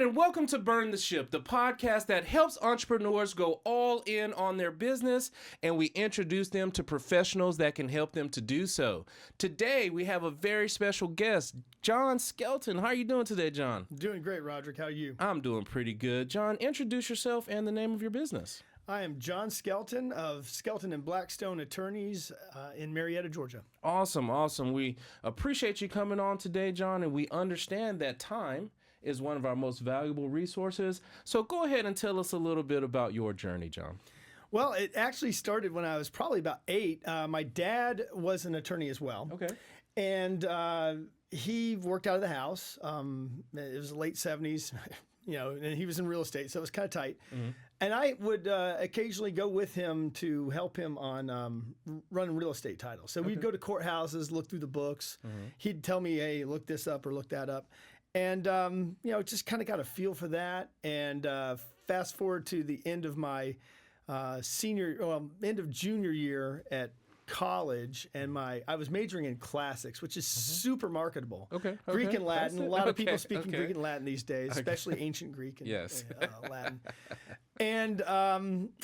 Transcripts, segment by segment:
and welcome to Burn the Ship, the podcast that helps entrepreneurs go all in on their business, and we introduce them to professionals that can help them to do so. Today, we have a very special guest, John Skelton. How are you doing today, John? Doing great, Roderick. How are you? I'm doing pretty good. John, introduce yourself and the name of your business. I am John Skelton of Skelton Blackstone Attorneys in Marietta, Georgia. Awesome. We appreciate you coming on today, John, and we understand that time is one of our most valuable resources. So go ahead and tell us a little bit about your journey, John. Well, it actually started when I was probably about 8. My dad was an attorney as well. Okay. And he worked out of the house. It was the late 70s, and he was in real estate, so it was kind of tight. Mm-hmm. And I would occasionally go with him to help him on running real estate titles. So we'd go to courthouses, look through the books. Mm-hmm. He'd tell me, hey, look this up or look that up. And, just kind of got a feel for that. And fast forward to the end of my end of junior year at college, and I was majoring in classics, which is super marketable. Okay. Greek and Latin. A lot of people speaking Greek and Latin these days, especially ancient Greek and Latin. And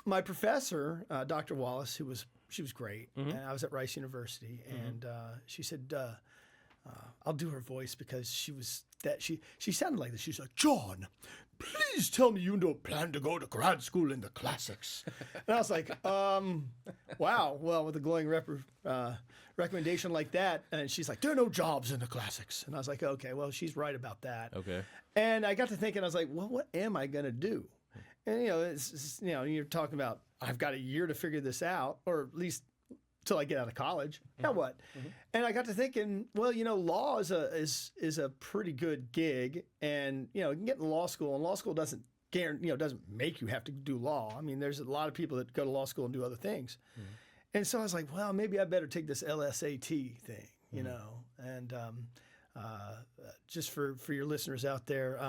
my professor, Dr. Wallace, she was great, and I was at Rice University, and she said, I'll do her voice because she sounded like this. She's like, John, please tell me you don't plan to go to grad school in the classics. And I was like, wow. Well, with a glowing recommendation like that, and she's like, there are no jobs in the classics. And I was like, okay, well, she's right about that. Okay. And I got to thinking, I was like, well, what am I going to do? And, you're talking about, I've got a year to figure this out, or at least till I get out of college. Now what? Mm-hmm. And I got to thinking, well, law is a pretty good gig, and you can get in law school, and law school doesn't guarantee, doesn't make you have to do law. I mean, there's a lot of people that go to law school and do other things. Mm-hmm. And so I was like, well, maybe I better take this LSAT thing, and just for your listeners out there,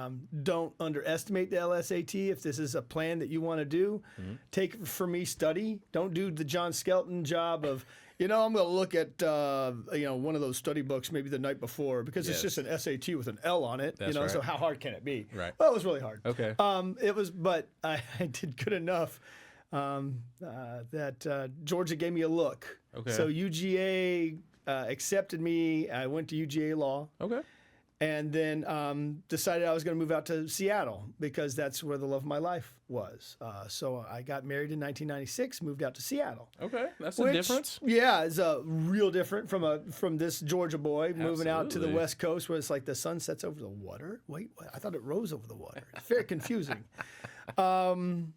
don't underestimate the LSAT. If this is a plan that you want to do, take it from me, study. Don't do the John Skelton job of, I'm going to look at, one of those study books maybe the night bore because it's just an SAT with an L on it, That's right. So how hard can it be? Right. Well, it was really hard. Okay. But I did good enough that Georgia gave me a look. Okay. So UGA accepted me. I went to UGA Law. Okay. And then decided I was going to move out to Seattle because that's where the love of my life was. So I got married in 1996, moved out to Seattle. Okay, that's a difference. Yeah, it's a real different from this Georgia boy moving out to the West Coast where it's like the sun sets over the water. Wait, what? I thought it rose over the water. It's very confusing. And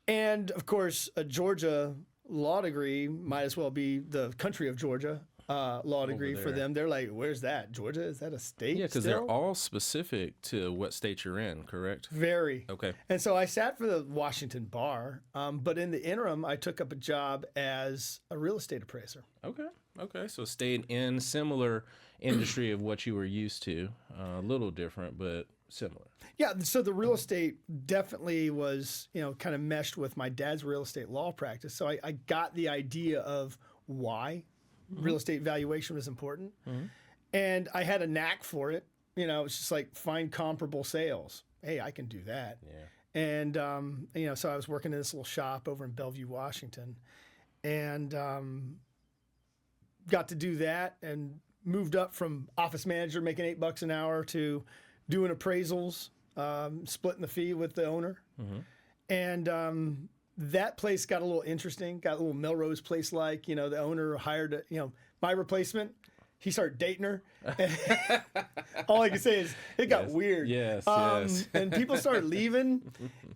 of course, a Georgia law degree might as well be the country of Georgia. Law degree for them. They're like, where's that? Georgia? Is that a state? Yeah, because they're all specific to what state you're in, correct? Very. Okay. And so I sat for the Washington bar, but in the interim, I took up a job as a real estate appraiser. Okay. So stayed in similar industry of what you were used to. A little different, but similar. Yeah, so the real estate definitely was, kind of meshed with my dad's real estate law practice. So I got the idea of why real estate valuation was important. Mm-hmm. And I had a knack for it. It's just like find comparable sales. Hey, I can do that. Yeah. And, so I was working in this little shop over in Bellevue, Washington, and got to do that and moved up from office manager making $8 an hour to doing appraisals, splitting the fee with the owner. Mm-hmm. And, that place got a little interesting, got a little Melrose Place-like. The owner hired, my replacement. He started dating her. All I can say is it got weird. Yes. And people started leaving,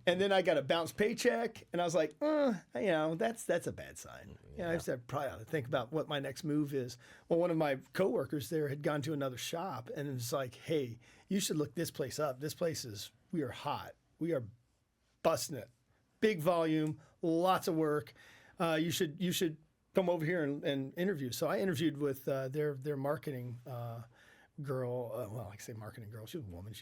and then I got a bounce paycheck, and I was like, that's a bad sign. Yeah. I said probably ought to think about what my next move is. Well, one of my coworkers there had gone to another shop, and it was like, hey, you should look this place up. This place we are hot. We are busting it. Big volume, lots of work. You should come over here and interview. So I interviewed with their marketing girl. Well, I say marketing girl. She was a woman.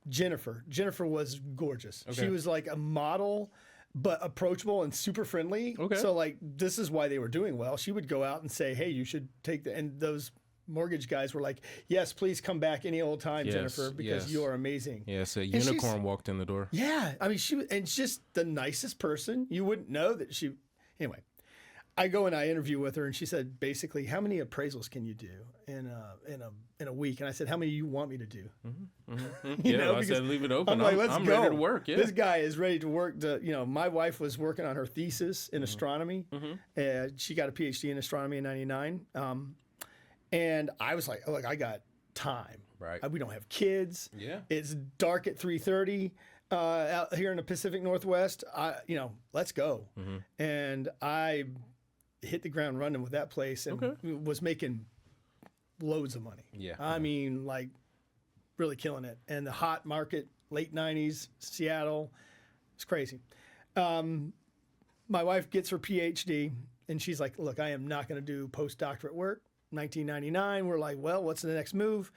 Jennifer. Jennifer was gorgeous. Okay. She was like a model, but approachable and super friendly. Okay. So like this is why they were doing well. She would go out and say, hey, you should take and those mortgage guys were like, yes, please come back any old time, Yes, Jennifer, because yes. you are amazing. Yes, a she's- unicorn walked in the door. Yeah, I mean, and just the nicest person. You wouldn't know that she. Anyway, I go and I interview with her, and she said basically, how many appraisals can you do in a week? And I said, how many you want me to do? You know, I said leave it open. I'm like, let's I'm go. ready to work. Yeah. This guy is ready to work. My wife was working on her thesis in astronomy. She got a PhD in astronomy in '99, and I was like, look, I got time. Right. We don't have kids. Yeah. It's dark at 3:30 out here in the Pacific Northwest. Let's go. And I hit the ground running with that place and was making loads of money. Yeah. I mean, like really killing it. And the hot market, late 90s, Seattle, it's crazy. My wife gets her PhD and she's like, look, I am not going to do postdoctorate work. 1999, we're like, well, what's the next move?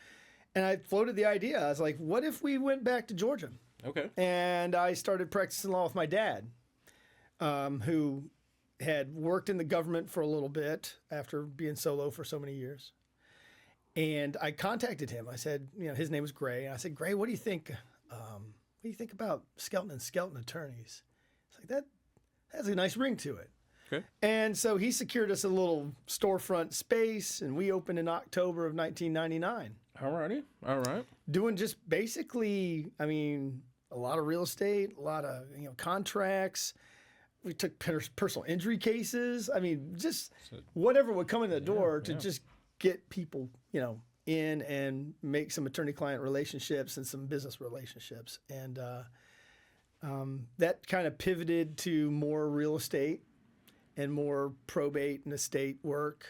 And I floated the idea. I was like, what if we went back to Georgia? Okay. And I started practicing law with my dad, who had worked in the government for a little bit after being solo for so many years. And I contacted him. I said, his name was Gray. And I said, Gray, what do you think? What do you think about Skelton and Skelton Attorneys? It's like, that has a nice ring to it. Okay. And so he secured us a little storefront space, and we opened in October of 1999. Alrighty. All right. Doing just basically, a lot of real estate, a lot of contracts. We took personal injury cases. Just whatever would come in the door to just get people, in and make some attorney-client relationships and some business relationships. And that kind of pivoted to more real estate and more probate and estate work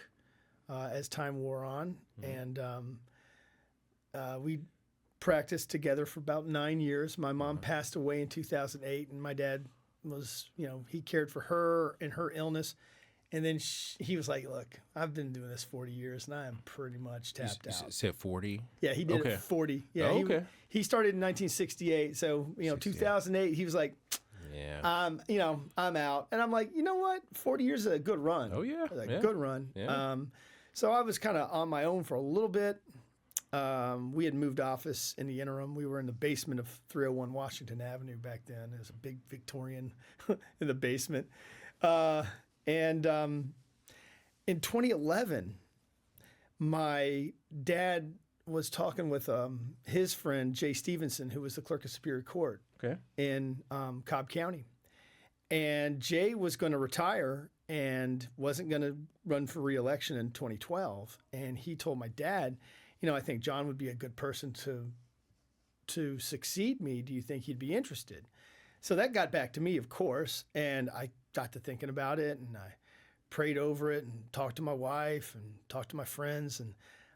as time wore on. And we practiced together for about 9 years. My mom passed away in 2008, and my dad was, he cared for her in her illness. And then he was like, look, I've been doing this 40 years, and I am pretty much tapped out. Said 40? Yeah, he did it 40. Yeah, he started in 1968. So, 2008, he was like, yeah, I'm out. And I'm like, you know what? 40 years is a good run. Oh, yeah. Good run. Yeah. So I was kind of on my own for a little bit. We had moved office in the interim. We were in the basement of 301 Washington Avenue back then. It was a big Victorian in the basement. And in 2011, my dad was talking with his friend, Jay Stevenson, who was the clerk of Superior Court in Cobb County. And Jay was going to retire and wasn't going to run for re-election in 2012. And he told my dad, I think John would be a good person to succeed me. Do you think he'd be interested? So that got back to me, of course, and I got to thinking about it, and I prayed over it and talked to my wife and talked to my friends, and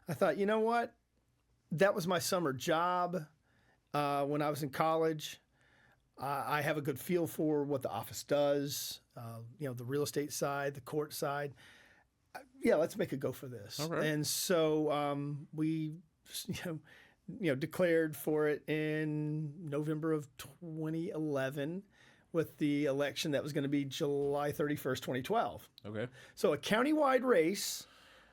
I thought, you know what? That was my summer job when I was in college. I have a good feel for what the office does, the real estate side, the court side. Yeah, let's make a go for this. All right. And so we, declared for it in November of 2011 with the election that was going to be July 31st, 2012. Okay. So a countywide race.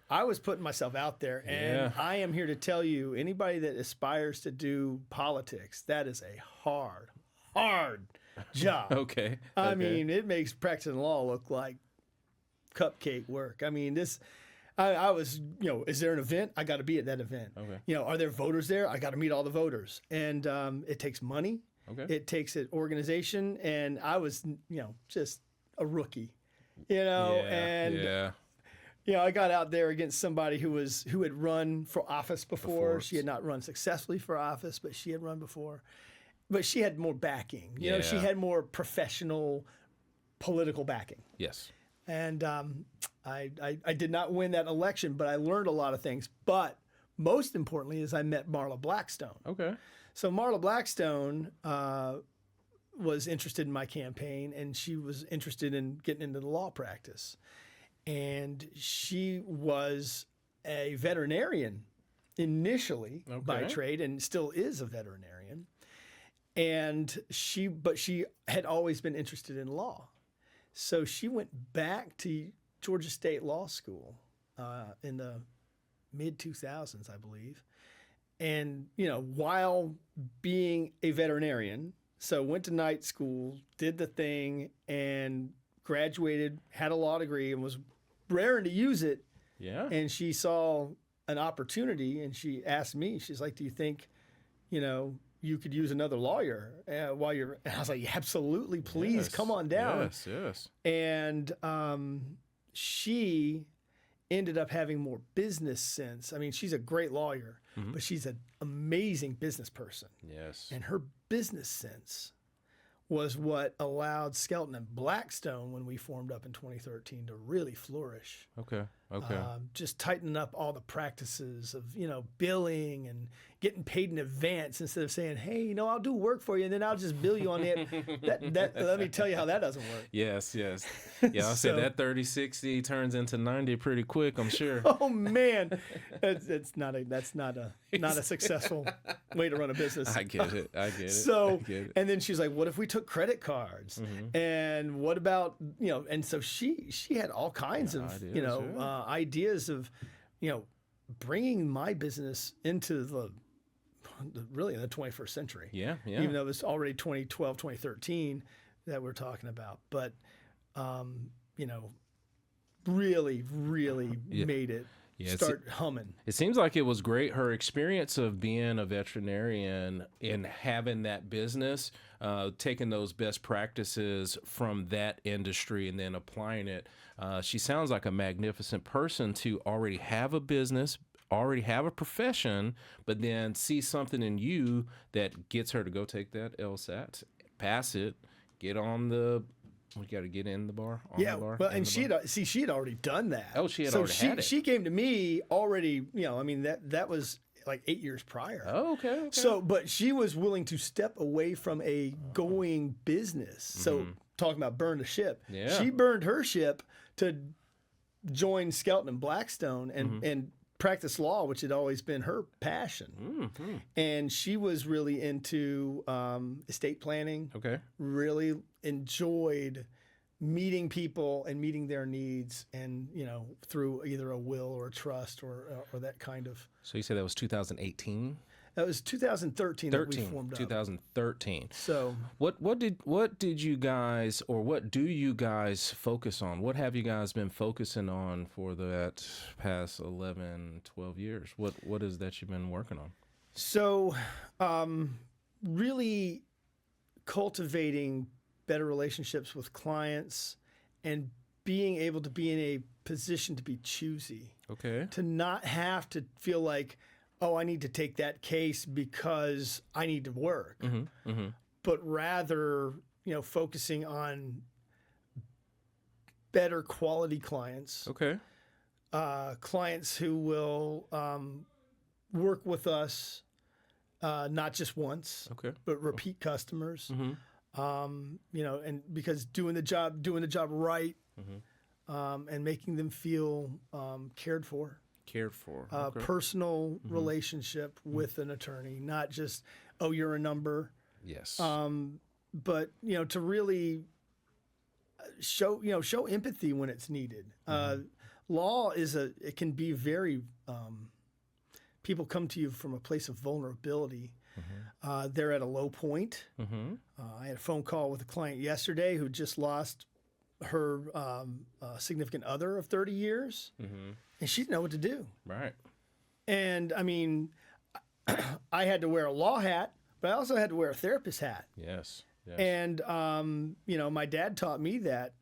I was putting myself out there, and I am here to tell you, anybody that aspires to do politics, that is a hard job. Okay. I mean, it makes practicing law look like cupcake work. I was, is there an event? I got to be at that event. Okay. Are there voters there? I got to meet all the voters. And it takes money. Okay. It takes an organization. And I was, just a rookie, I got out there against somebody who had run for office before. She had not run successfully for office, but she had run before. But she had more backing. She had more professional political backing. Yes. And I did not win that election, but I learned a lot of things. But most importantly is I met Marla Blackstone. Okay. So Marla Blackstone was interested in my campaign, and she was interested in getting into the law practice. And she was a veterinarian initially by trade, and still is a veterinarian. And she had always been interested in law. So she went back to Georgia State Law School in the mid 2000s, I believe. And, while being a veterinarian, so went to night school, did the thing, and graduated, had a law degree, and was raring to use it. Yeah. And she saw an opportunity, and she asked me, she's like, do you think, you could use another lawyer while you're, and I was like, absolutely, please, come on down. Yes. And she ended up having more business sense. I mean, she's a great lawyer, but she's an amazing business person. Yes. And her business sense was what allowed Skelton and Blackstone, when we formed up in 2013, to really flourish. Okay. Just tightening up all the practices of, billing and getting paid in advance instead of saying, hey, I'll do work for you and then I'll just bill you on it. That let me tell you how that doesn't work. Yes. Yeah, I'll say that 30-60 turns into 90 pretty quick, I'm sure. Oh man, that's not a successful way to run a business. I get it. So, and then she's like, what if we took credit cards? And what about, and so she had all kinds of, ideas of, bringing my business into the 21st century. Yeah. Even though it was already 2012, 2013 that we're talking about. But, really made it start humming. It seems like it was great. Her experience of being a veterinarian and having that business, taking those best practices from that industry and then applying it. She sounds like a magnificent person to already have a business, already have a profession, but then see something in you that gets her to go take that LSAT, pass it, get on the. We got to get in the bar. Well, and she'd already done that. Oh, she had already had it. She came to me already. That was like 8 years prior. Oh, okay. So, but she was willing to step away from a going business. So, talking about burn the ship. Yeah. She burned her ship to join Skelton and Blackstone and practice law, which had always been her passion. And she was really into estate planning. Okay. Really enjoyed meeting people and meeting their needs, and through either a will or a trust or that kind of. So you said that was 2018? That was 2013 that we formed up. 2013. So what did you guys, or what do you guys focus on? What have you guys been focusing on for that past 11, 12 years? What is that you've been working on? So really cultivating better relationships with clients and being able to be in a position to be choosy. Okay. To not have to feel like, oh, I need to take that case because I need to work, but rather, focusing on better quality clients. Okay. Clients who will work with us not just once, but repeat customers. And because doing the job right, and making them feel cared for. Personal relationship with an attorney, not just, oh, you're a number. Yes. But to really show empathy when it's needed. Law it can be very. People come to you from a place of vulnerability. They're at a low point. I had a phone call with a client yesterday who just lost her significant other of 30 years, and she didn't know what to do. Right. And I mean, I had to wear a law hat, but I also had to wear a therapist hat. Yes. And my dad taught me that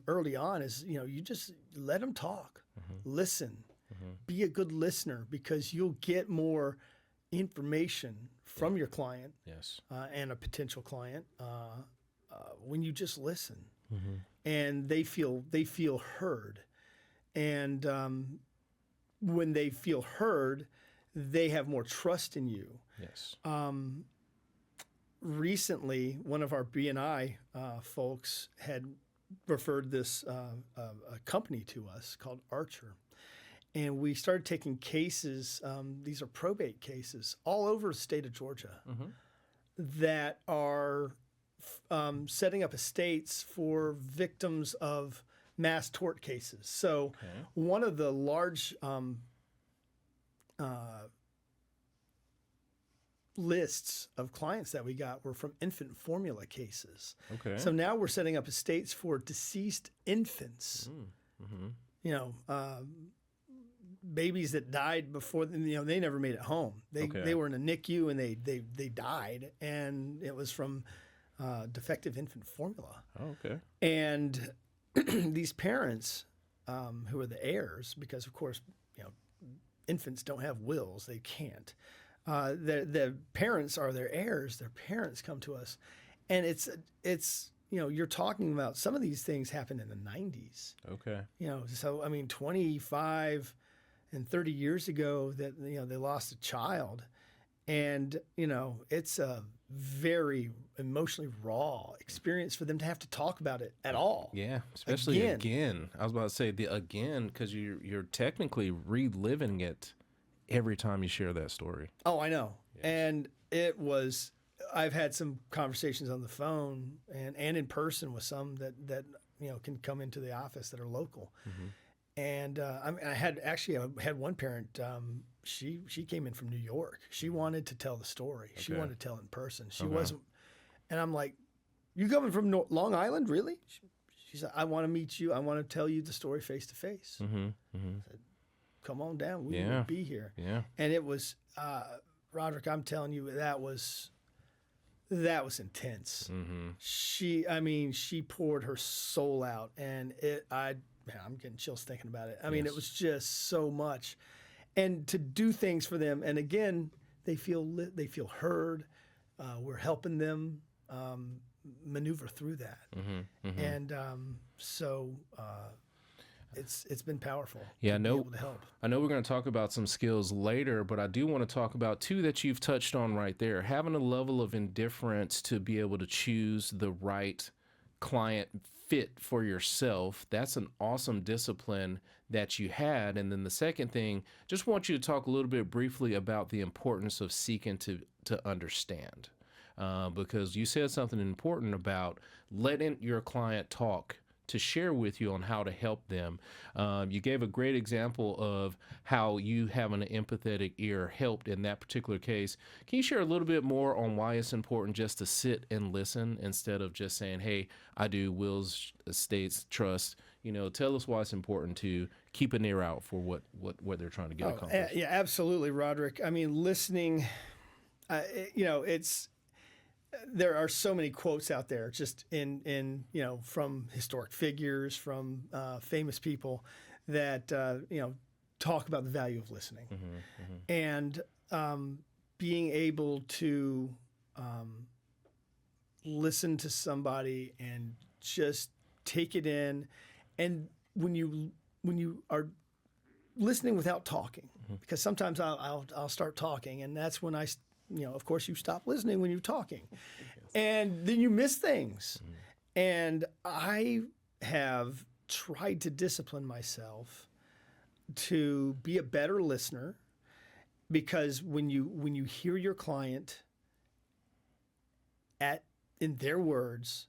early on is you just let them talk, listen, be a good listener, because you'll get more information from your client, and a potential client, when you just listen, and they feel heard, and when they feel heard, they have more trust in you. Yes. Recently, one of our B&I folks had referred this a company to us called Archer. And we started taking cases, these are probate cases, all over the state of Georgia that are setting up estates for victims of mass tort cases. So one of the large lists of clients that we got were from infant formula cases. Okay. So now we're setting up estates for deceased infants. Mm-hmm. You know, babies that died before, you know, they never made it home. They were in a NICU and they died, and it was from defective infant formula. Oh, okay. And these parents, who are the heirs, because of course, you know, infants don't have wills, they can't. The parents are their heirs. Their parents come to us, and it's you know, you're talking about some of these things happened in the 90s. Okay. You know, so I mean, 25 and 30 years ago, that, you know, they lost a child, and you know, it's a very emotionally raw experience for them to have to talk about it at all. Yeah, especially again. I was about to say because you're technically reliving it every time you share that story. Oh, I know. Yes. And it was, I've had some conversations on the phone and in person with some that you know, can come into the office that are local. Mm-hmm. And I had one parent, she came in from New York. She wanted to tell the story. Okay. She wanted to tell it in person. She wasn't, and I'm like, you coming from Long Island, really? She said, I want to meet you. I want to tell you the story face to face. I said, come on down. We will be here. Yeah. And it was, Roderick, I'm telling you, that was intense. Mm-hmm. She poured her soul out, and I'm getting chills thinking about it. I mean, it was just so much, and to do things for them. And again, they feel heard. We're helping them maneuver through that. Mm-hmm. Mm-hmm. And it's been powerful. Yeah, I know we're going to talk about some skills later, but I do want to talk about two that you've touched on right there. Having a level of indifference to be able to choose the right client fit for yourself. That's an awesome discipline that you had. And then the second thing, just want you to talk a little bit briefly about the importance of seeking to understand. Because you said something important about letting your client talk to share with you on how to help them. You gave a great example of how you having an empathetic ear helped in that particular case. Can you share a little bit more on why it's important just to sit and listen instead of just saying, hey, I do wills, estates, trust? You know, tell us why it's important to keep an ear out for what they're trying to get accomplished. Yeah, absolutely, Roderick. I mean, listening, you know, there are so many quotes out there just in you know, from historic figures, from famous people that you know, talk about the value of listening. And being able to listen to somebody and just take it in. And when you are listening without talking, because sometimes I'll start talking, and that's when you know, of course, you stop listening when you're talking, and then you miss things. And I have tried to discipline myself to be a better listener, because when you hear your client in their words,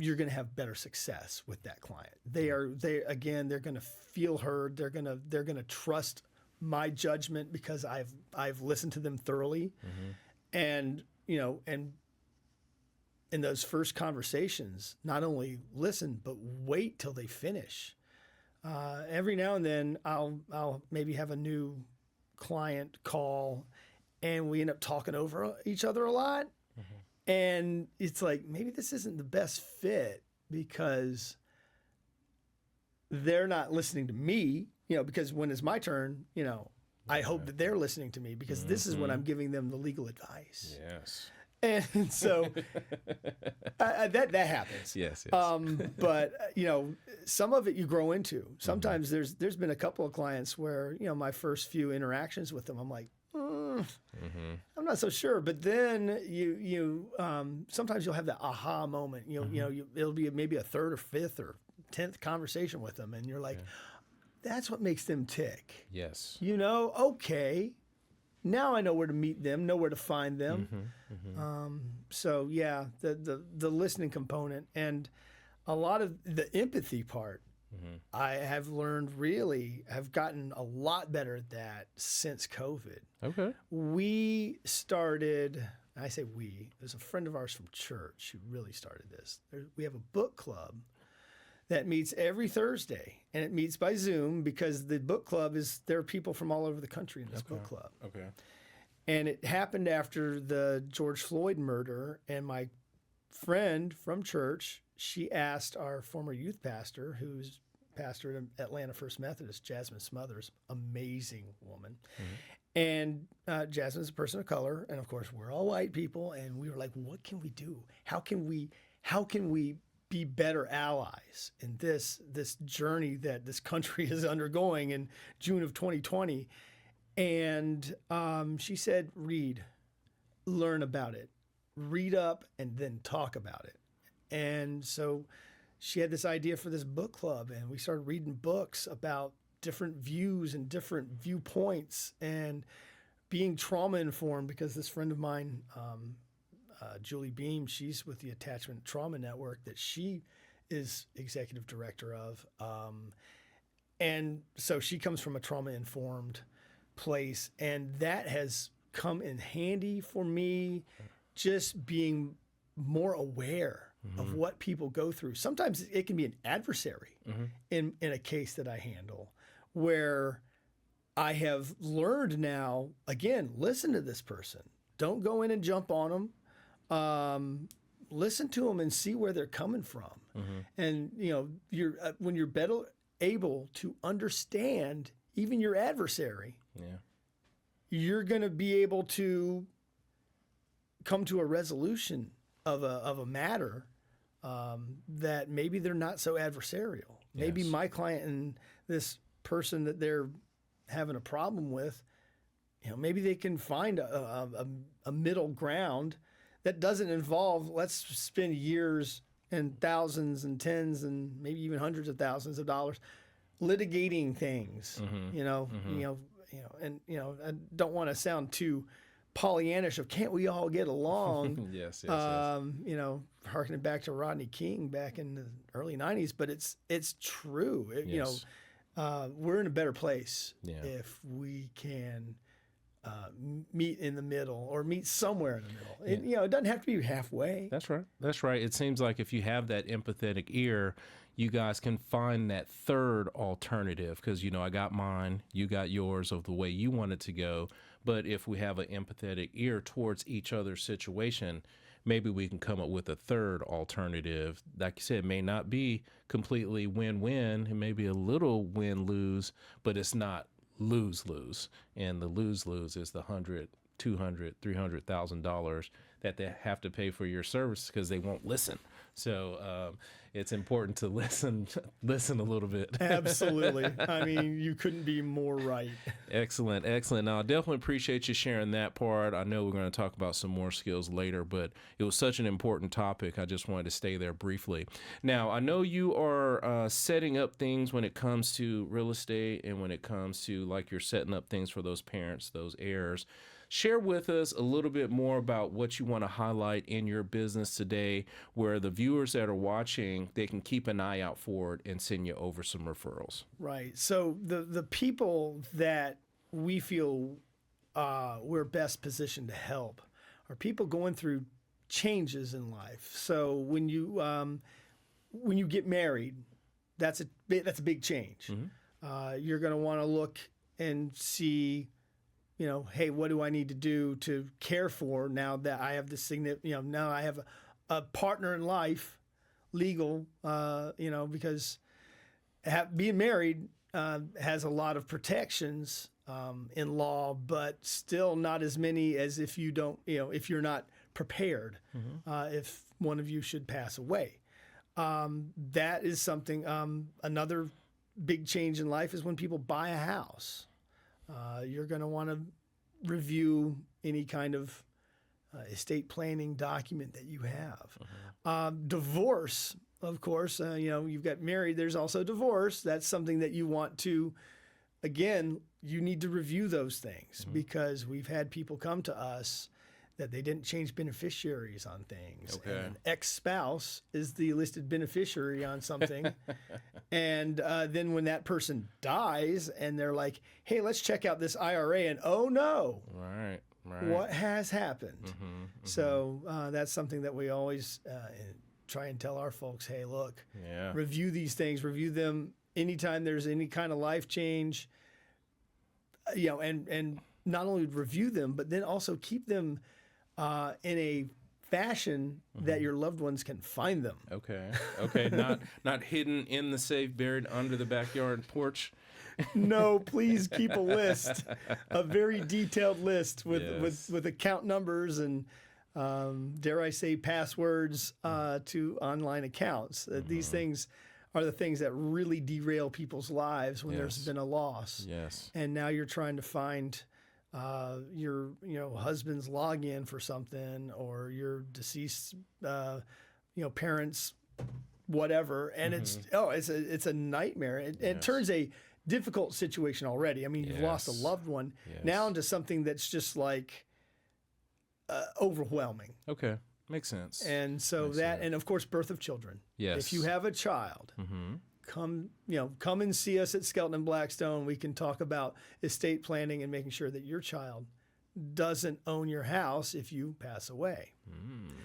you're going to have better success with that client. They're going to feel heard. They're going to trust my judgment because I've listened to them thoroughly. And you know, and in those first conversations, not only listen but wait till they finish. Every now and then I'll maybe have a new client call, and we end up talking over each other a lot. And it's like, maybe this isn't the best fit because they're not listening to me, you know, because when it's my turn, you know, I hope that they're listening to me, because this is when I'm giving them the legal advice. Yes. And so that happens. Yes. But you know, some of it you grow into. Sometimes there's been a couple of clients where, you know, my first few interactions with them, I'm like, I'm not so sure. But then you sometimes you'll have that aha moment. You know, it'll be maybe a third or fifth or 10th conversation with them, and you're like, that's what makes them tick. Yes. You know, okay, now I know where to meet them, know where to find them. So yeah, the listening component and a lot of the empathy part I have learned have gotten a lot better at that since COVID. Okay. We started, I say we, there's a friend of ours from church who really started this. We have a book club that meets every Thursday, and it meets by Zoom because the book club there are people from all over the country in this book club. Okay. And it happened after the George Floyd murder, and my friend from church, she asked our former youth pastor, who's pastor at Atlanta First Methodist, Jasmine Smothers, amazing woman. And Jasmine's a person of color, and of course we're all white people, and we were like, what can we do? How can we be better allies in this journey that this country is undergoing in June of 2020? And she said, learn about it, read up, and then talk about it. And so she had this idea for this book club, and we started reading books about different views and different viewpoints and being trauma informed, because this friend of mine, Julie Beam, she's with the Attachment Trauma Network that she is executive director of. And so she comes from a trauma informed place, and that has come in handy for me, just being more aware of what people go through. Sometimes it can be an adversary in a case that I handle, where I have learned now, again, listen to this person. Don't go in and jump on them. Listen to them and see where they're coming from. And you're when you're better able to understand even your adversary, you're going to be able to come to a resolution of a matter that maybe they're not so adversarial. Maybe my client and this person that they're having a problem with, maybe they can find a middle ground that doesn't involve, let's spend years and thousands and tens and maybe even hundreds of thousands of dollars litigating things. And I don't want to sound too Pollyannish of can't we all get along? Yes. Harkening back to Rodney King back in the early 90s, but it's true. We're in a better place if we can meet in the middle or meet somewhere in the middle. It doesn't have to be halfway. That's right. It seems like if you have that empathetic ear, you guys can find that third alternative, because, I got mine, you got yours of the way you want it to go. But if we have an empathetic ear towards each other's situation, maybe we can come up with a third alternative. Like you said, it may not be completely win-win. It may be a little win-lose, but it's not lose-lose. And the lose-lose is the $100,000, $200,000, $300,000 that they have to pay for your service because they won't listen. So it's important to listen a little bit. Absolutely. I mean, you couldn't be more right. Excellent. Now, I definitely appreciate you sharing that part. I know we're going to talk about some more skills later, but it was such an important topic. I just wanted to stay there briefly. Now, I know you are setting up things when it comes to real estate and when it comes to, like, you're setting up things for those parents, those heirs. Share with us a little bit more about what you want to highlight in your business today, where the viewers that are watching, they can keep an eye out for it and send you over some referrals. Right. So the people that we feel we're best positioned to help are people going through changes in life. So when you get married, that's a big change. You're going to want to look and see, hey, what do I need to do to care for now that I have this significant, now I have a partner in life, legal, because being married has a lot of protections in law, but still not as many as if you don't, if you're not prepared, if one of you should pass away. That is something, another big change in life is when people buy a house. You're going to want to review any kind of estate planning document that you have. Divorce, of course, you've got married, there's also divorce. That's something that you want to, again, you need to review those things because we've had people come to us that they didn't change beneficiaries on things. Okay. And an ex-spouse is the listed beneficiary on something. And then when that person dies and they're like, hey, let's check out this IRA, and oh no, Right. what has happened? So that's something that we always try and tell our folks, hey, look, review these things, review them anytime there's any kind of life change, and not only review them, but then also keep them in a fashion that your loved ones can find them. Okay. Not hidden in the safe, buried under the backyard porch. No, please keep a list, a very detailed list with account numbers and, dare I say, passwords to online accounts. These things are the things that really derail people's lives when there's been a loss. Yes. And now you're trying to find your husband's login for something, or your deceased parents, whatever, and it's a nightmare. It turns a difficult situation already. I mean, you've lost a loved one now into something that's just like overwhelming. Okay, makes sense. And so and of course, birth of children. Yes. If you have a child, come and see us at Skelton and Blackstone. We can talk about estate planning and making sure that your child doesn't own your house if you pass away.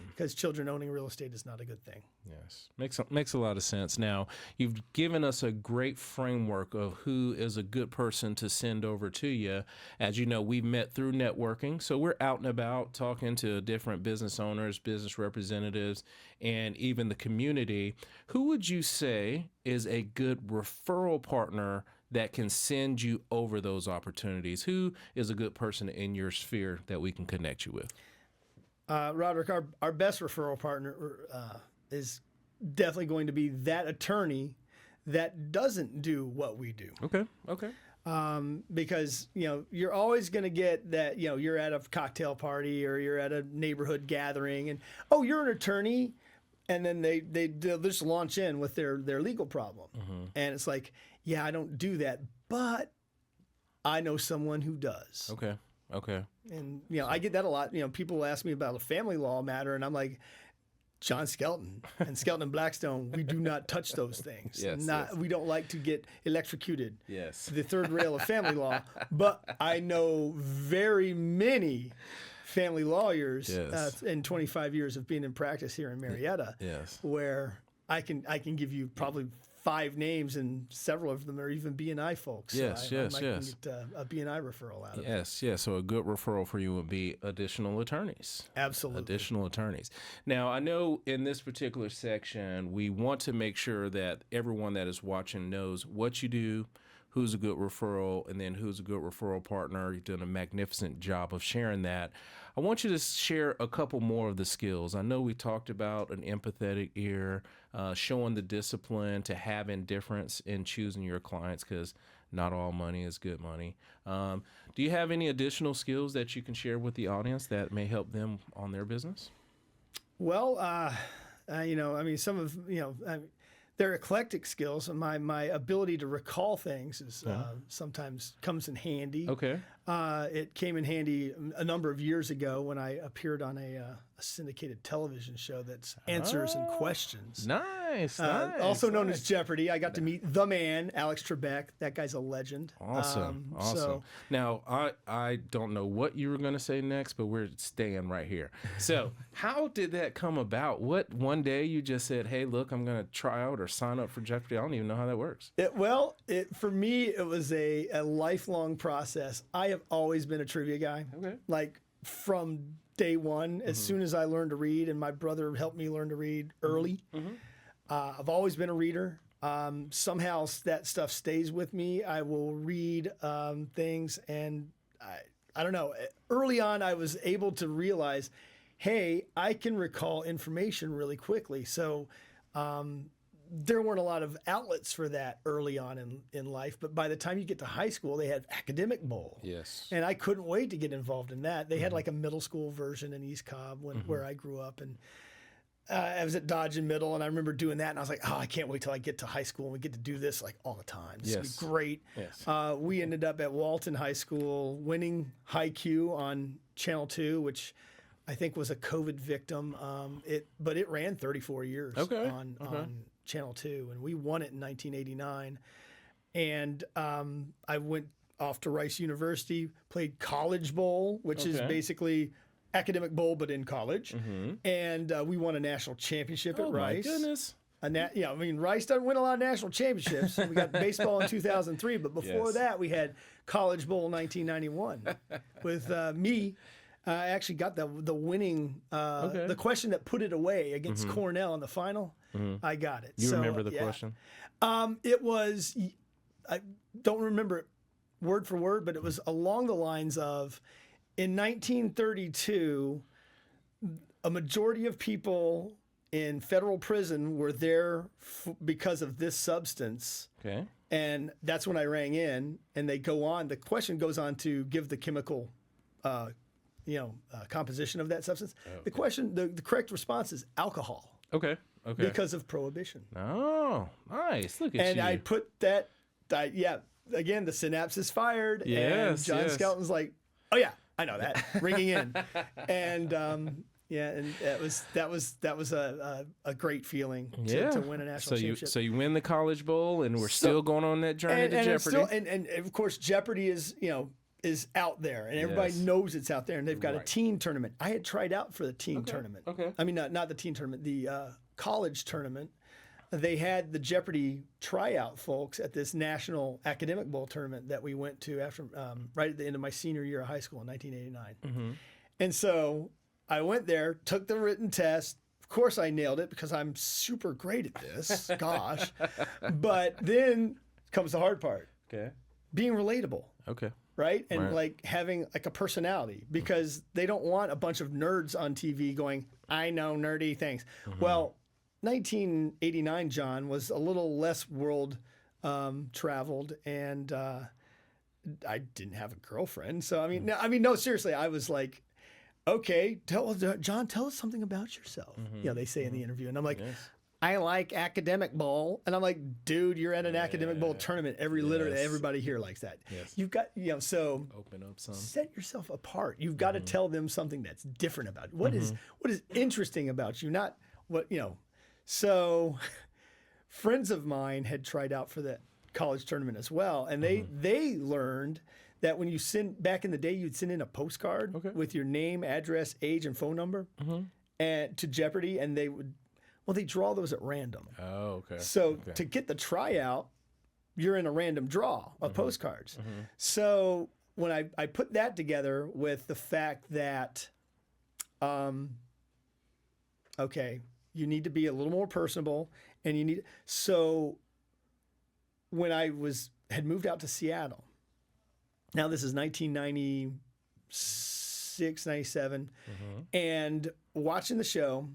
Because children owning real estate is not a good thing. Yes, makes a lot of sense. Now, you've given us a great framework of who is a good person to send over to you. As you know, we've met through networking, so we're out and about talking to different business owners, business representatives, and even the community. Who would you say is a good referral partner that can send you over those opportunities? Who is a good person in your sphere that we can connect you with? Roderick, our best referral partner is definitely going to be that attorney that doesn't do what we do. Okay. Because you're always going to get that. You're at a cocktail party or you're at a neighborhood gathering, and you're an attorney, and then they'll just launch in with their legal problem, and it's like, I don't do that, but I know someone who does. Okay. And I get that a lot. People ask me about a family law matter, and I'm like, John Skelton and Skelton and Blackstone, we do not touch those things. We don't like to get electrocuted. Yes. The third rail of family law. But I know very many family lawyers in 25 years of being in practice here in Marietta, where I can give you probably 5 names, and several of them are even B&I folks. Yes. I might get a B&I referral out of it. Yes. So a good referral for you would be additional attorneys. Absolutely. Additional attorneys. Now, I know in this particular section, we want to make sure that everyone that is watching knows what you do, who's a good referral, and then who's a good referral partner. You've done a magnificent job of sharing that. I want you to share a couple more of the skills. I know we talked about an empathetic ear, showing the discipline to have indifference in choosing your clients, because not all money is good money. Do you have any additional skills that you can share with the audience that may help them on their business? Well, some of, they're eclectic skills, and my ability to recall things is sometimes comes in handy. Okay. It came in handy a number of years ago when I appeared on a syndicated television show that's Answers and Questions. Nice. Also known as Jeopardy. I got to meet the man, Alex Trebek. That guy's a legend. Awesome. So, now, I don't know what you were going to say next, but we're staying right here. So how did that come about? What, one day you just said, hey, look, I'm going to try out or sign up for Jeopardy? I don't even know how that works. For me, it was a lifelong process. I have always been a trivia guy. Okay. Like from day one, as soon as I learned to read, and my brother helped me learn to read early. I've always been a reader. Somehow that stuff stays with me. I will read things, and I don't know. Early on, I was able to realize, hey, I can recall information really quickly. So there weren't a lot of outlets for that early on in life, but by the time you get to high school, they had Academic Bowl. Yes. And I couldn't wait to get involved in that. They had like a middle school version in East Cobb where I grew up, and I was at Dodge and Middle, and I remember doing that, and I was like, I can't wait till I get to high school and we get to do this like all the time. This would be great. Yes. We ended up at Walton High School winning High Q on Channel 2, which I think was a COVID victim. But it ran 34 years on Channel 2, and we won it in 1989. And I went off to Rice University, played College Bowl, which is basically academic bowl, but in college. And we won a national championship at Rice. Oh, my goodness. Rice doesn't win a lot of national championships. We got baseball in 2003, but before that, we had College Bowl 1991 with me. I actually got the winning, the question that put it away against Cornell in the final. I got it. You remember the question? It was, I don't remember it word for word, but it was along the lines of, in 1932, a majority of people in federal prison were there because of this substance. Okay. And that's when I rang in, and they go on. The question goes on to give the chemical, composition of that substance. Oh, okay. The question, the correct response is alcohol. Okay. Okay. Because of prohibition. Oh, nice. Look at you. And I put that. Again, the synapses fired. Yes. And John Skelton's like, oh yeah, I know that. Ringing in, and and that was a great feeling to win a national championship. So you win the College Bowl, and we're still going on that journey to Jeopardy. And of course, Jeopardy is out there, and everybody knows it's out there, and they've got a teen tournament. I had tried out for the teen tournament. Okay. I mean, not the teen tournament, the college tournament. They had the Jeopardy tryout folks at this National Academic Bowl tournament that we went to after right at the end of my senior year of high school in 1989. And so I went there, took the written test. Of course, I nailed it because I'm super great at this. Gosh. But then comes the hard part. Okay. Being relatable. Okay. Right? And like having like a personality, because they don't want a bunch of nerds on TV going, I know nerdy things. Well, 1989, John, was a little less world traveled, and I didn't have a girlfriend. So no, seriously, I was like, okay, John, tell us something about yourself. They say in the interview, and I'm like, I like academic bowl, and I'm like, dude, you're at an academic bowl tournament. Literally everybody here likes that. You've got, so open up some, set yourself apart. You've got to tell them something that's different about you. What is interesting about you, not what So friends of mine had tried out for that college tournament as well, and they learned that when you back in the day, you'd send in a postcard with your name, address, age, and phone number and to Jeopardy, and they draw those at random. Oh, okay. So to get the tryout, you're in a random draw of postcards. So when I put that together with the fact that, you need to be a little more personable, and so when I had moved out to Seattle, now this is 1996, 97, and watching the show,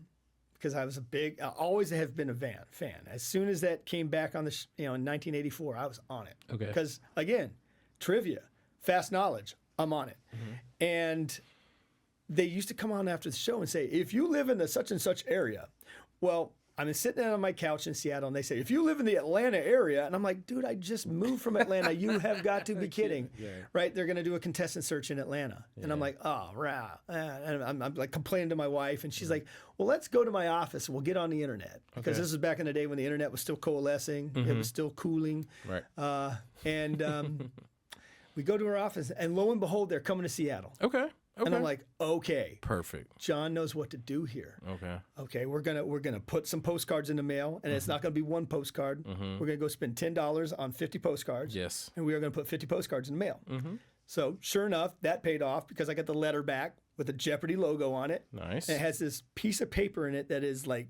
because I was I always have been a fan. As soon as that came back on in 1984, I was on it. Okay. Because again, trivia, fast knowledge, I'm on it. And they used to come on after the show and say, if you live in the such and such area, well, I'm sitting on my couch in Seattle, and they say, if you live in the Atlanta area, and I'm like, dude, I just moved from Atlanta. You have got to be kidding. Right? They're going to do a contestant search in Atlanta. And I'm like, oh, rah. And I'm like complaining to my wife, and she's like, well, let's go to my office and we'll get on the internet. Because this is back in the day when the internet was still coalescing. It was still cooling. Right. We go to her office, and lo and behold, they're coming to Seattle. Okay. And I'm like, okay, perfect. John knows what to do here. Okay, we're gonna put some postcards in the mail, and it's not gonna be one postcard. We're gonna go spend $10 on 50 postcards. Yes, and we are gonna put 50 postcards in the mail. So sure enough, that paid off because I got the letter back with the Jeopardy logo on it. Nice. And it has this piece of paper in it that is like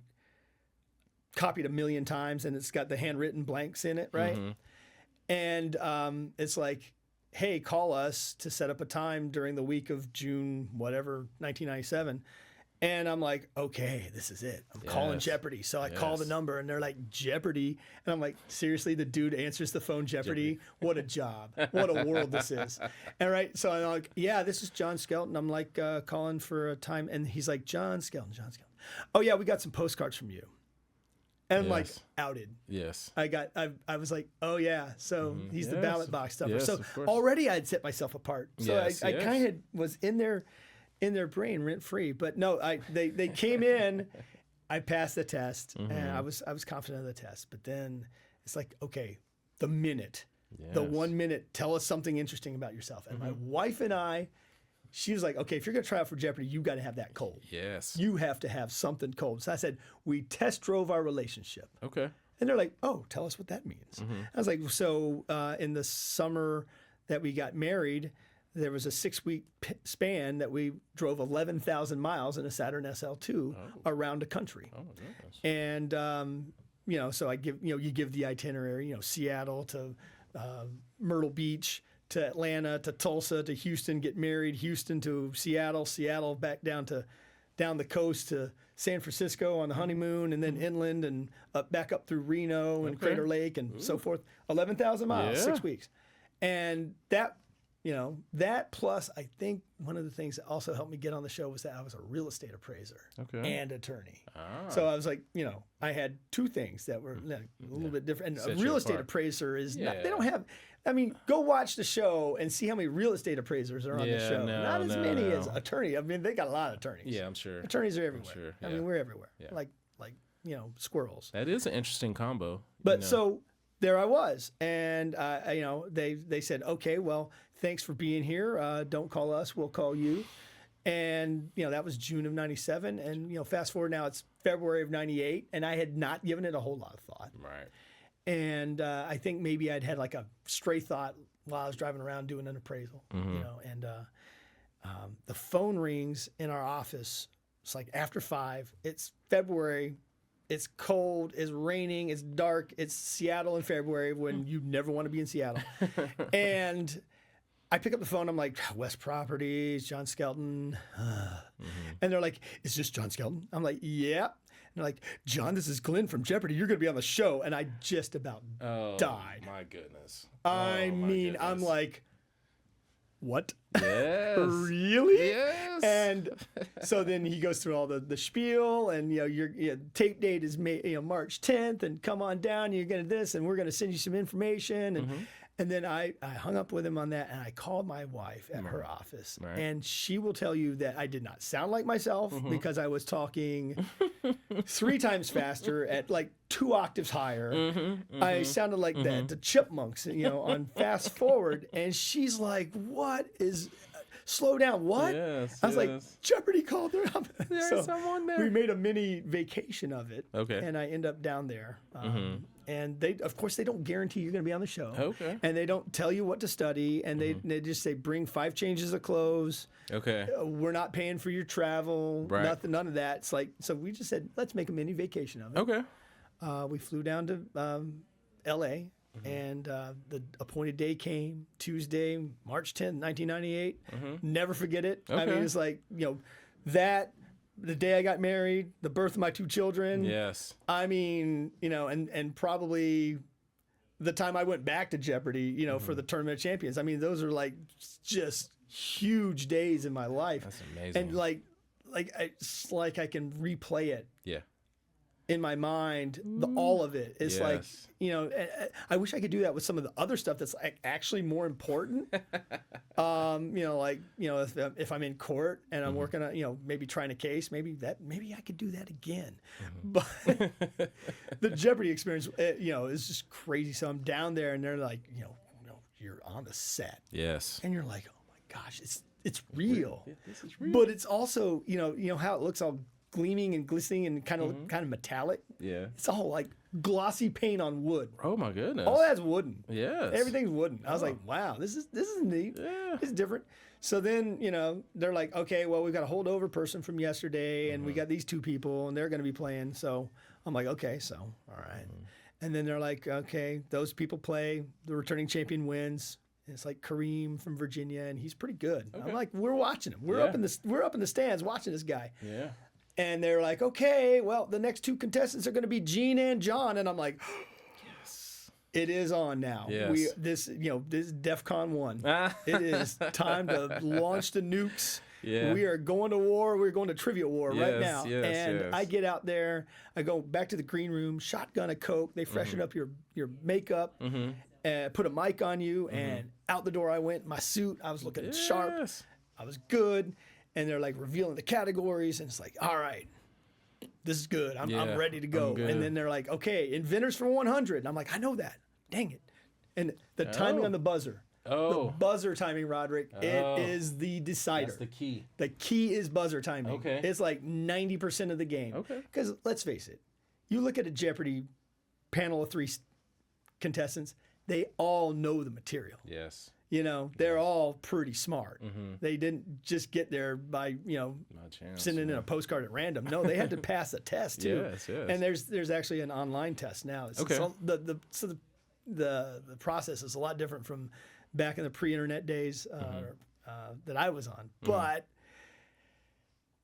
copied 1 million times, and it's got the handwritten blanks in it, right? And it's like, hey, call us to set up a time during the week of June, whatever, 1997. And I'm like, okay, this is it. I'm calling Jeopardy. So I call the number, and they're like, Jeopardy. And I'm like, seriously, the dude answers the phone, Jeopardy? What a job. What a world this is. And so I'm like, yeah, this is John Skelton. I'm like calling for a time. And he's like, John Skelton. Oh, yeah, we got some postcards from you. And I'm like, outed. Yes. I was like, oh yeah, so he's the ballot box stuffer. So already I had set myself apart. So I kind of was in there in their brain rent free. But no, they came in, I passed the test, and I was confident of the test. But then it's like, okay, the 1 minute, tell us something interesting about yourself. And my wife and I, she was like, okay, if you're going to try out for Jeopardy, you got to have that cold. Yes. You have to have something cold. So I said, we test drove our relationship. Okay. And they're like, oh, tell us what that means. I was like, so in the summer that we got married, there was a 6-week span that we drove 11,000 miles in a Saturn SL2 around the country. Oh, goodness. And, so I give, you give the itinerary, Seattle to Myrtle Beach, to Atlanta, to Tulsa, to Houston, get married, Houston to Seattle, Seattle back down the coast to San Francisco on the honeymoon, and then inland and back up through Reno and Crater Lake and so forth. 11,000 miles, 6 weeks. And that, that plus I think one of the things that also helped me get on the show was that I was a real estate appraiser and attorney. So I was like, I had two things that were a little bit different. And a real estate appraiser is not, they don't have, go watch the show and see how many real estate appraisers are on the show. Not as many as attorney. They got a lot of attorneys. Yeah, I'm sure. Attorneys are everywhere. We're everywhere. Yeah. Like squirrels. That is an interesting combo. But so there I was, and they said, okay, well, thanks for being here. Don't call us, we'll call you. And that was June of '97, and fast forward now, it's February of '98, and I had not given it a whole lot of thought. Right. And I think maybe I'd had like a stray thought while I was driving around doing an appraisal, and the phone rings in our office. It's like after 5. It's February. It's cold. It's raining. It's dark. It's Seattle in February when you never want to be in Seattle. And I pick up the phone. I'm like, West Properties, John Skelton. And they're like, is this John Skelton? I'm like, yeah. And they're like, John, this is Glenn from Jeopardy. You're going to be on the show. And I just about died. My goodness. I'm like, what? Yes. Really? Yes. And so then he goes through all the spiel, and your tape date is March 10th, and come on down. You're gonna this, and we're gonna send you some information. And then I hung up with him on that, and I called my wife at her office, and she will tell you that I did not sound like myself because I was talking 3 times faster at like 2 octaves higher. I sounded like the chipmunks, on fast forward, and she's like, "What is? Slow down, what?" Yes, I was like, Jeopardy called her up. There's someone there. We made a mini vacation of it, Okay. and I end up down there. And they, of course, they don't guarantee you're going to be on the show. Okay. And they don't tell you what to study. And they just say, bring 5 changes of clothes. Okay. We're not paying for your travel. Right. Nothing, none of that. It's like, so we just said, let's make a mini vacation of it. Okay. We flew down to L.A. And the appointed day came, Tuesday, March 10th, 1998. Never forget it. Okay. I mean, it's like, the day I got married, the birth of my 2 children. Yes. I mean, and probably the time I went back to Jeopardy, for the Tournament of Champions. I mean, those are like just huge days in my life. That's amazing. And it's like I can replay it. Yeah. In my mind, all of it. It's like, Yes. I wish I could do that with some of the other stuff that's actually more important. If I'm in court and I'm working on, maybe trying a case, maybe I could do that again. But the Jeopardy experience, is just crazy. So I'm down there and they're like, you're on the set. Yes. And you're like, oh my gosh, it's real. Yeah, this is real. But it's also, how it looks all gleaming and glistening and kind of metallic. Yeah. It's all like glossy paint on wood. Oh my goodness. All that's wooden. Yes. Everything's wooden. I was like, wow, this is neat. Yeah. It's different. So then, they're like, okay, well, we've got a holdover person from yesterday, and we got these 2 people, and they're going to be playing. So I'm like, okay, so all right. And then they're like, okay, those people play. The returning champion wins. And it's like Kareem from Virginia, and he's pretty good. Okay. I'm like, we're watching him. We're up in the stands watching this guy. Yeah. And they're like, okay, well, the next 2 contestants are going to be Gene and John. And I'm like, yes, it is on now. Yes. This is DEFCON 1. It is time to launch the nukes. Yeah. We are going to war. We're going to trivia war right now. Yes, and yes. I get out there. I go back to the green room, shotgun a Coke. They freshen up your makeup, put a mic on you, and out the door I went. My suit, I was looking sharp. Yes. I was good. and they're like revealing the categories, and it's like, all right, this is good. I'm ready to go. And then they're like, okay, inventors for 100. And I'm like, I know that. Dang it. And the timing on the buzzer. The buzzer timing, Roderick, it is the decider. That's the key. The key is buzzer timing. Okay. It's like 90% of the game. Okay. Because let's face it, you look at a Jeopardy panel of 3 contestants, they all know the material. Yes. You know, they're all pretty smart. They didn't just get there by, sending in a postcard at random. No, they had to pass a test too. Yes. And there's actually an online test now. Okay. So the process is a lot different from back in the pre-internet days that I was on. But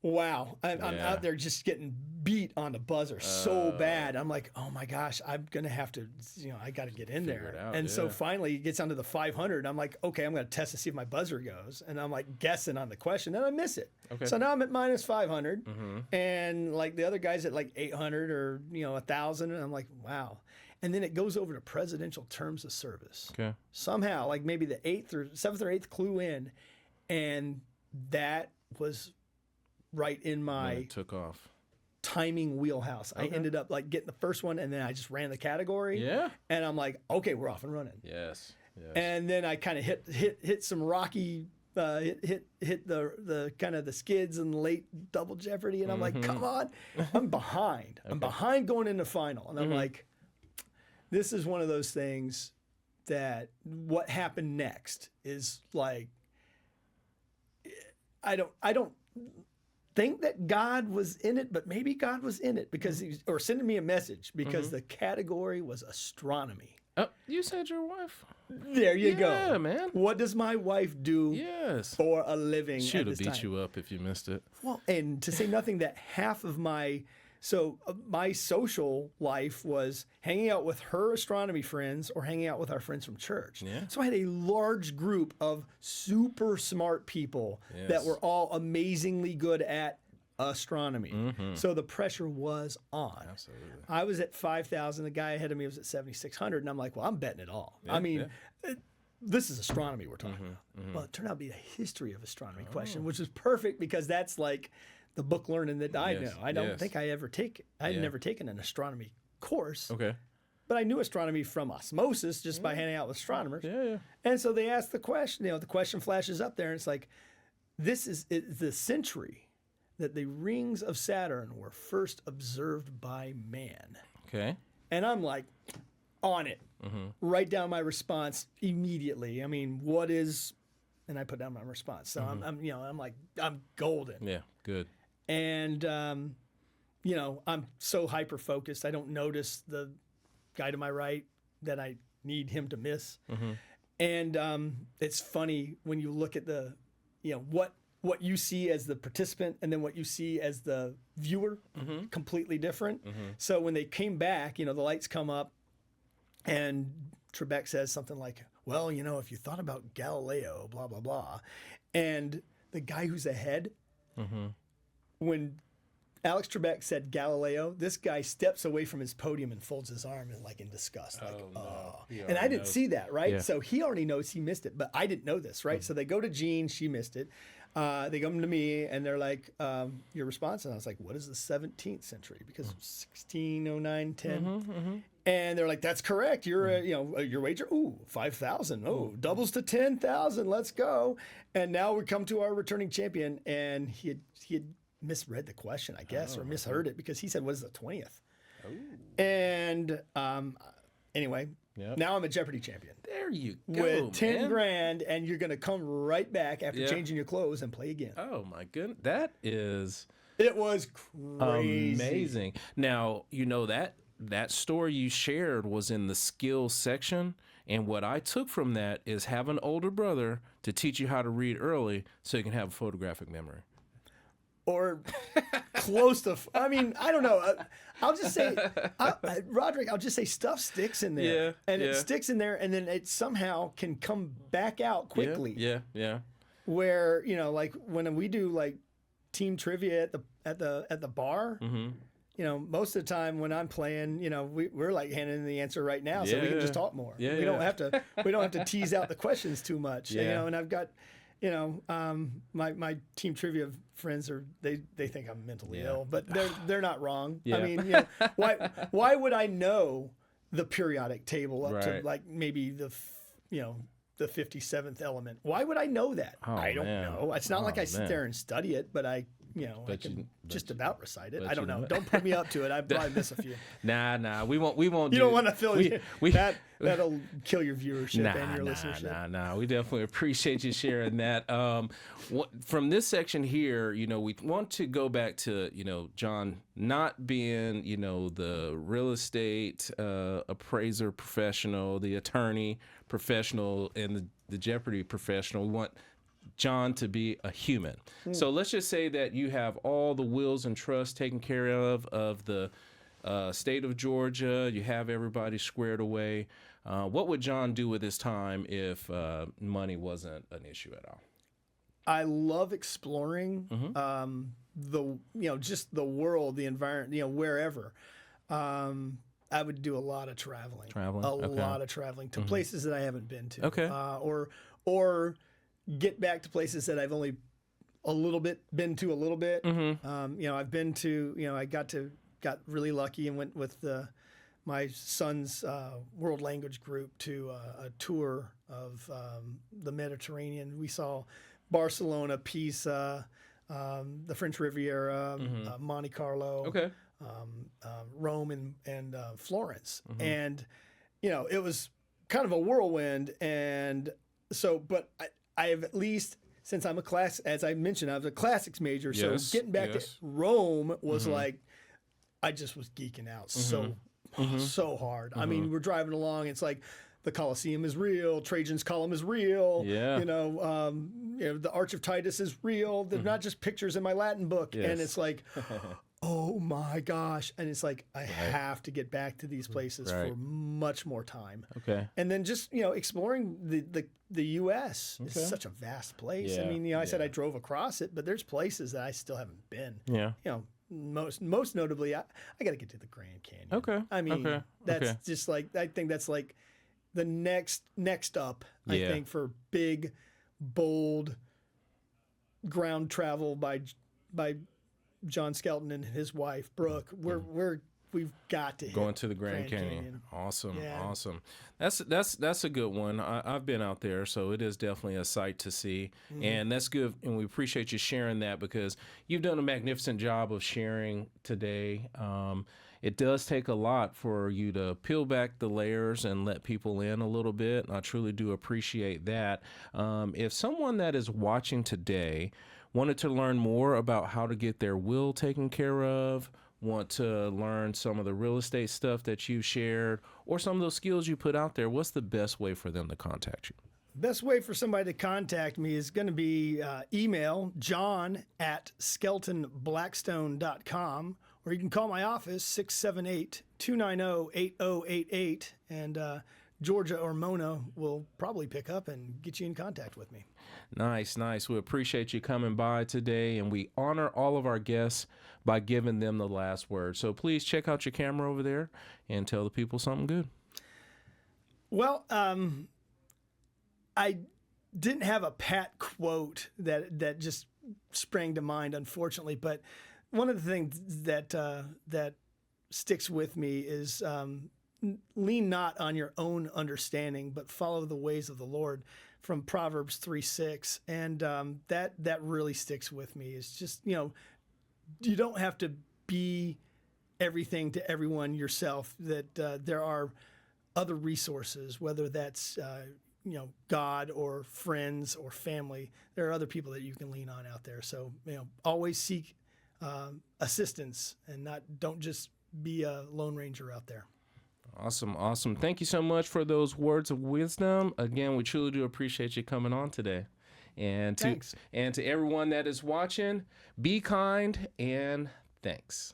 wow, I'm out there just getting beat on the buzzer so bad. I'm like, oh my gosh, I'm gonna have to, I got to get in there. And so finally, it gets onto the 500. I'm like, okay, I'm gonna test to see if my buzzer goes, and I'm like guessing on the question, and I miss it. Okay. So now I'm at minus 500, and like the other guys at like 800 or 1,000, and I'm like, wow. And then it goes over to presidential terms of service. Okay. Somehow, like maybe the 7th or 8th clue in, and that was right in my it took off timing wheelhouse. I ended up like getting the first one, and then I just ran the category. Yeah. And I'm like, okay, we're off and running. Yes. And then I kind of hit some rocky. Hit the kind of the skids and late Double Jeopardy, and I'm like, come on, I'm behind. I'm behind going into final, and I'm like, this is one of those things that what happened next is like, I don't think that God was in it, but maybe God was in it because or sending me a message because the category was astronomy. Oh, you said your wife. There you go. Yeah, man. What does my wife do for a living? She'd have beat you up if you missed it. Well, and to say nothing that half of my social life was hanging out with her astronomy friends or hanging out with our friends from church. Yeah. So I had a large group of super smart people that were all amazingly good at astronomy. So the pressure was on. Absolutely. I was at 5,000. The guy ahead of me was at 7,600. And I'm like, well, I'm betting it all. I mean, this is astronomy we're talking about. Well, it turned out to be a history of astronomy question, which is perfect because that's like the book learning that I know. I don't think I ever I'd never taken an astronomy course. Okay. But I knew astronomy from osmosis just by hanging out with astronomers. Yeah. And so they asked the question, the question flashes up there and it's like, this is the century that the rings of Saturn were first observed by man. Okay. And I'm like, on it. Write down my response immediately. I mean, what is, and I put down my response. So I'm like, I'm golden. Yeah, good. And, I'm so hyper focused. I don't notice the guy to my right that I need him to miss. And it's funny when you look at the, what you see as the participant and then what you see as the viewer, completely different. So when they came back, the lights come up and Trebek says something like, well, if you thought about Galileo, blah, blah, blah. And the guy who's ahead, when Alex Trebek said Galileo, this guy steps away from his podium and folds his arm in disgust. And I didn't see that, right? Yeah. So he already knows he missed it, but I didn't know this, right? So they go to Jean, she missed it. They come to me and they're like, your response? And I was like, what is the 17th century? Because 1609, 10. And they're like, that's correct. You're, your wager, 5,000. Oh, doubles to 10,000. Let's go. And now we come to our returning champion. And he had misread the question, I guess, or misheard it because he said, what is the 20th? And anyway, now I'm a Jeopardy champion. There you go, with 10 grand, and you're going to come right back after changing your clothes and play again. Oh, my goodness. That is... It was crazy. Amazing. Now, that story you shared was in the skills section, and what I took from that is have an older brother to teach you how to read early so you can have a photographic memory. Or close to, I don't know. I'll just say, Roderick, I'll just say stuff sticks in there. Yeah, and it sticks in there, and then it somehow can come back out quickly. Yeah. Where, like when we do like team trivia at the bar, most of the time when I'm playing, we're like handing in the answer right now, so we can just talk more. We don't have to tease out the questions too much. And I've got, my team trivia friends they think I'm mentally ill, but they're not wrong. Yeah. I mean, why would I know the periodic table up to like maybe the 57th element? Why would I know that? I don't know. It's not like I sit there and study it, but I can just about recite it. I don't know. Don't put me up to it. I probably miss a few. Nah. We won't. You don't want to feel that'll kill your viewership and your listenership. Nah. We definitely appreciate you sharing that. From this section here, we want to go back to John not being the real estate appraiser professional, the attorney professional, and the Jeopardy professional. We want John to be a human. So let's just say that you have all the wills and trusts taken care of the state of Georgia. You have everybody squared away. What would John do with his time if money wasn't an issue at all? I love exploring just the world, the environment, wherever. I would do a lot of traveling. Lot of traveling to places that I haven't been to. Okay. Or get back to places that I've only been to a little bit. I've been to, I got really lucky and went with my son's world language group to a tour of the Mediterranean. We saw Barcelona, Pisa, the French Riviera, Monte Carlo, Rome, and Florence. And, it was kind of a whirlwind. And so, but I have at least, since I'm as I mentioned, I was a classics major. So getting back to Rome was like, I just was geeking out so hard. I mean, we're driving along. It's like the Colosseum is real. Trajan's Column is real. Yeah. The Arch of Titus is real. They're not just pictures in my Latin book. Yes. And it's like, oh my gosh. And it's like, I have to get back to these places for much more time. Okay. And then just, exploring the U.S. is such a vast place. I mean, I said I drove across it, but there's places that I still haven't been. Yeah. Most notably, I got to get to the Grand Canyon. Okay. I mean, that's just like, I think that's like the next up, I think, for big, bold ground travel by John Skelton and his wife Brooke. We've got to going to the Grand Canyon. Awesome. That's a good one. I've been out there, so it is definitely a sight to see, and that's good. And we appreciate you sharing that because you've done a magnificent job of sharing today. It does take a lot for you to peel back the layers and let people in a little bit. I truly do appreciate that. If someone that is watching today wanted to learn more about how to get their will taken care of, want to learn some of the real estate stuff that you shared, or some of those skills you put out there, what's the best way for them to contact you? Best way for somebody to contact me is going to be email john@skeltonblackstone.com, or you can call my office, 678-290-8088, and Georgia or Mona will probably pick up and get you in contact with me. Nice. We appreciate you coming by today, and we honor all of our guests by giving them the last word. So please check out your camera over there and tell the people something good. Well, I didn't have a pat quote that just sprang to mind, unfortunately, but one of the things that sticks with me is lean not on your own understanding, but follow the ways of the Lord, from Proverbs 3:6. And that really sticks with me. It's just, you don't have to be everything to everyone yourself, that there are other resources, whether that's, God or friends or family. There are other people that you can lean on out there. So, always seek assistance and don't just be a Lone Ranger out there. Awesome. Thank you so much for those words of wisdom. Again, we truly do appreciate you coming on today. And to everyone that is watching, be kind and thanks.